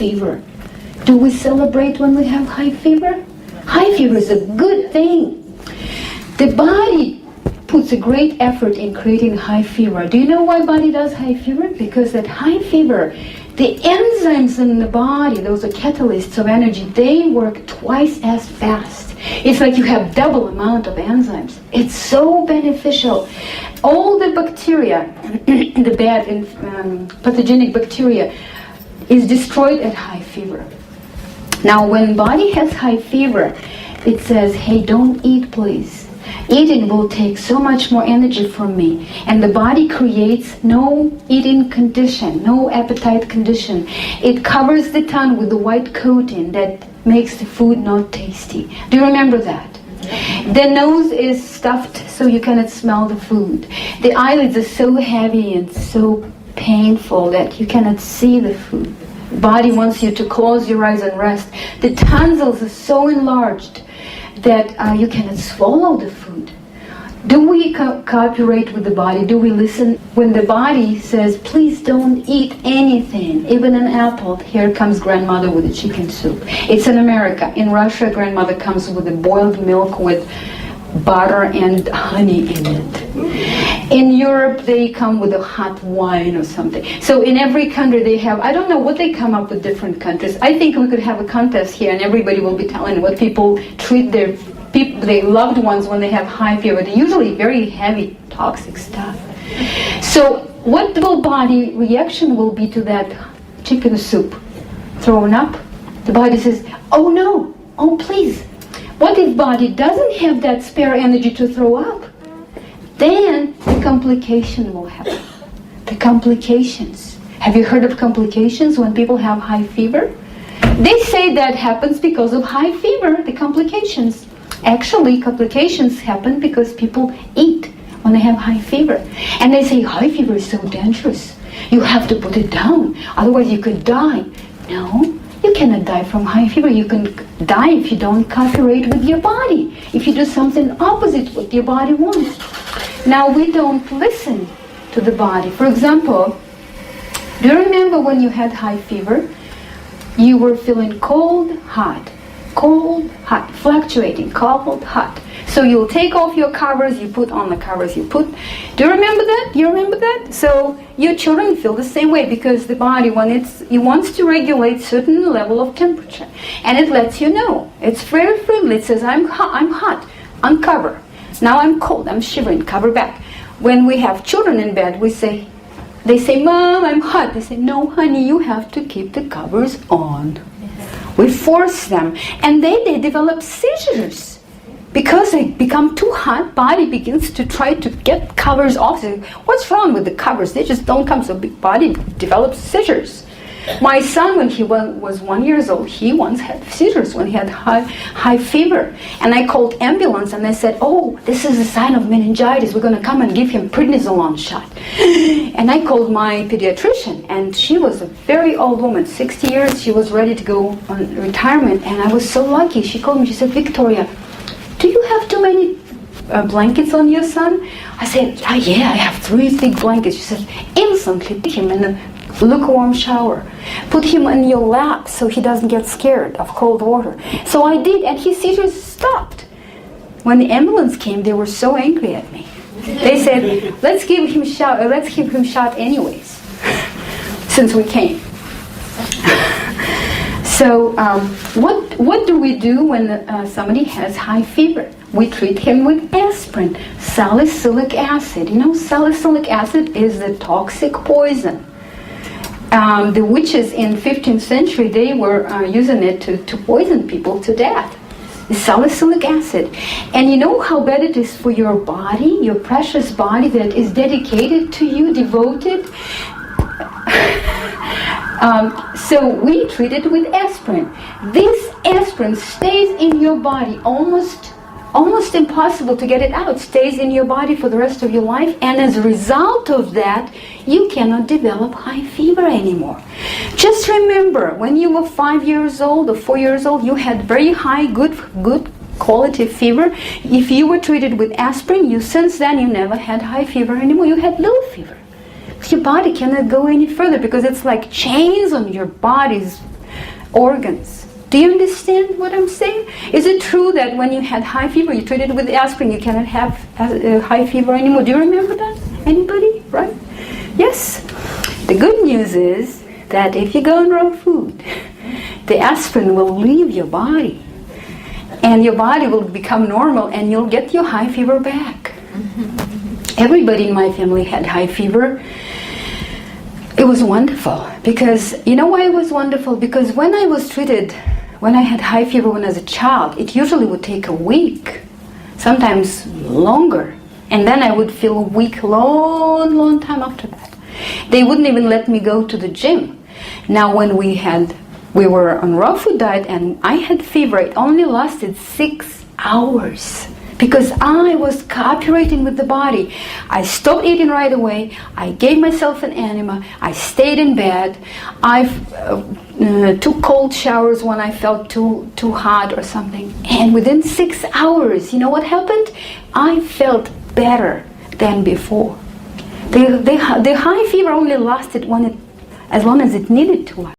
fever. Do we celebrate when we have high fever? High fever is a good thing. The body puts a great effort in creating high fever. Do you know why body does high fever? Because at high fever, the enzymes in the body, those are catalysts of energy, they work twice as fast. It's like you have double amount of enzymes. It's so beneficial. All the bacteria, the bad and pathogenic bacteria, is destroyed at high fever. Now, when body has high fever, it says, hey, don't eat, please. Eating will take so much more energy from me. And the body creates no eating condition, no appetite condition. It covers the tongue with the white coating that makes the food not tasty. Do you remember that? The nose is stuffed so you cannot smell the food. The eyelids are so heavy and so painful that you cannot see the food. Body wants you to close your eyes and rest. The tonsils are so enlarged that you cannot swallow the food. Do we cooperate with the body? Do we listen? When the body says, please don't eat anything, even an apple, here comes grandmother with a chicken soup. It's in America. In Russia, grandmother comes with a boiled milk with butter and honey in it. In Europe, they come with a hot wine or something. So in every country they have, I don't know what they come up with different countries. I think we could have a contest here and everybody will be telling what people treat their loved ones when they have high fever. They're usually very heavy, toxic stuff. So what will body reaction will be to that chicken soup? Thrown up? The body says, oh no, oh please. What if body doesn't have that spare energy to throw up? Then the complication will happen. The complications. Have you heard of complications when people have high fever? They say that happens because of high fever, the complications. Actually, complications happen because people eat when they have high fever. And they say high fever is so dangerous. You have to put it down, otherwise you could die. No. You cannot die from high fever. You can die if you don't cooperate with your body. If you do something opposite what your body wants. Now we don't listen to the body. For example, do you remember when you had high fever? You were feeling cold, hot, fluctuating, cold, hot. So you'll take off your covers, you put on the covers, you put. Do you remember that? You remember that? So your children feel the same way because the body, when it wants to regulate certain level of temperature, and it lets you know. It's very friendly. It says, I'm hot, uncover. Now I'm cold, I'm shivering, cover back. When we have children in bed, they say, Mom, I'm hot. They say, no, honey, you have to keep the covers on. We force them, and they develop seizures. Because they become too hot, body begins to try to get covers off. What's wrong with the covers? They just don't come, so big body develops seizures. My son, when he was 1 year old, he once had seizures when he had high fever. And I called ambulance and I said, oh, this is a sign of meningitis. We're going to come and give him prednisolone shot. And I called my pediatrician, and she was a very old woman, 60 years. She was ready to go on retirement, and I was so lucky. She called me, she said, Victoria, do you have too many blankets on your son? I said, yeah, I have 3 thick blankets. She said, instantly put him in a lukewarm shower. Put him on your lap so he doesn't get scared of cold water. So I did, and his seizures stopped. When the ambulance came, they were so angry at me. They said, let's give him shot anyways, since we came. So what do we do when somebody has high fever? We treat him with aspirin, salicylic acid. You know, salicylic acid is a toxic poison. The witches in 15th century, they were using it to poison people to death. The salicylic acid. And you know how bad it is for your body, your precious body that is dedicated to you, devoted? So we treat it with aspirin. This aspirin stays in your body, almost impossible to get it out. It stays in your body for the rest of your life, and as a result of that, you cannot develop high fever anymore. Just remember, when you were 5 years old or 4 years old, you had very high, good quality fever. If you were treated with aspirin, since then you never had high fever anymore. You had low fever. Your body cannot go any further because it's like chains on your body's organs. Do you understand what I'm saying? Is it true that when you had high fever, you treated with aspirin, you cannot have high fever anymore? Do you remember that? Anybody? Right? Yes. The good news is that if you go on raw food, the aspirin will leave your body. And your body will become normal and you'll get your high fever back. Everybody in my family had high fever. It was wonderful. Because, you know why it was wonderful? Because when I was treated, when I had high fever when I was a child, it usually would take a week, sometimes longer. And then I would feel weak long time after that. They wouldn't even let me go to the gym. Now when we were on raw food diet and I had fever, it only lasted 6 hours. Because I was cooperating with the body. I stopped eating right away. I gave myself an enema. I stayed in bed. I took cold showers when I felt too hot or something. And within 6 hours, you know what happened? I felt better than before. The high fever only lasted as long as it needed to last.